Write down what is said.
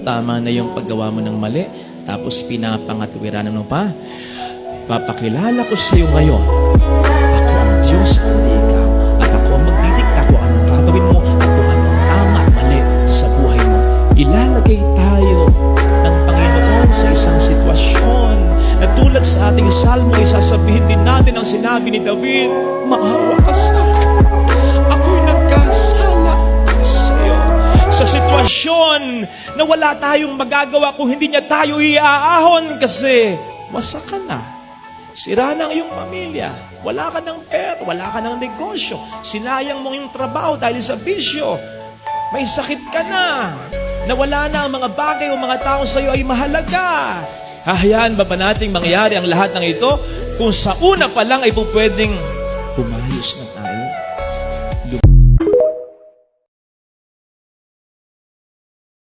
Tama na yung paggawa mo ng mali, tapos pinapangatwiranan mo pa. Papakilala ko sa iyo ngayon, ako ang Diyos at hindi ikaw. At ako ang magdidikta kung anong gagawin mo at kung anong tama at mali sa buhay mo. Ilalagay tayo ng Panginoon sa isang sitwasyon na tulad sa ating salmo ay sasabihin din natin ang sinabi ni David, maawa ka sa akin. Ako'y nagkasala sa iyo. Sa sitwasyon na wala tayong magagawa kung hindi niya tayo iaahon kasi wasak ka na. Sira na ang iyong pamilya. Wala ka ng pera, wala ka ng negosyo. Sinayang mo yung trabaho dahil sa bisyo. May sakit ka na. Nawala na ang mga bagay o mga tao sa iyo ay mahalaga. Hahayaan ba nating mangyari ang lahat ng ito kung sa una pa lang ay pwedeng umayos na